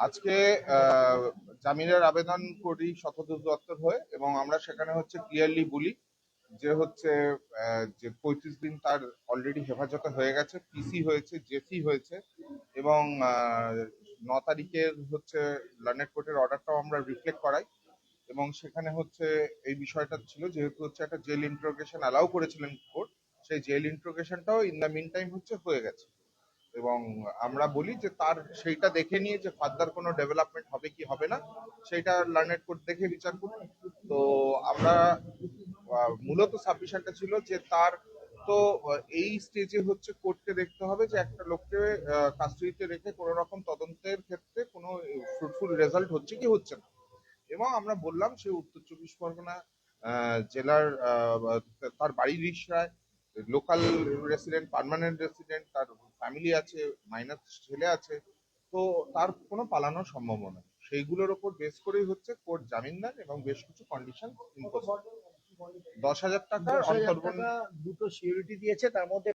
আজকে জামিনের আবেদন করি শতদূর দপ্তর হয়ে, এবং আমরা সেখানে হচ্ছে ক্লিয়ারলি বলি যে হচ্ছে যে 35 দিন তার অলরেডি হেফাজতে হয়ে গেছে, পিসি হয়েছে, জেসি হয়েছে, এবং 9 তারিখের হচ্ছে লন্ডন কোর্টের অর্ডারটাও আমরা রিফ্লেক্ট করাই। এবং সেখানে হচ্ছে এই বিষয়টা ছিল, যেহেতু হচ্ছে একটা জেল ইন্ট্রোগেশন অ্যালাউ করেছিলেন কোর্ট, সেই জেল ইন্ট্রোগেশনটাও ইন দ্য মিন টাইম হচ্ছে হয়ে গেছে। এবং আমরা বলি যে তার সেইটা দেখে নিয়ে যে ফার্দার কোনো ডেভেলপমেন্ট হবে কি হবে না, সেইটা লার্নেড কোর্ট দেখে বিচার করুন। তো আমরা মূলত সাবমিশনটা ছিল যে তার তো এই স্টেজে হচ্ছে কোর্টকে দেখতে হবে যে একটা লোককে কাস্টডিতে রেখে কোনো রকম তদন্তের ক্ষেত্রে কোনো ফ্রুটফুল রেজাল্ট হচ্ছে কি হচ্ছে না। এবং আমরা বললাম সে উত্তর চব্বিশ পরগনা জেলার তার বাড়ি রিষড়ায়, লোকাল রেসিডেন্ট, পার্মানেন্ট রেসিডেন্ট, তার ফ্যামিলি আছে, মাইনর ছেলে আছে। তো তার কোনো পালানোর সম্ভাবনা নেই। সেইগুলোর ওপর বেস করেই হচ্ছে কোর্ট জামিন দেন এবং বেশ কিছু কন্ডিশন ইম্পোজ। 10,000 টাকার 10,000 অন্তর্বর্তী টাকা দুটো সিকিউরিটি দিয়েছে, তার মধ্যে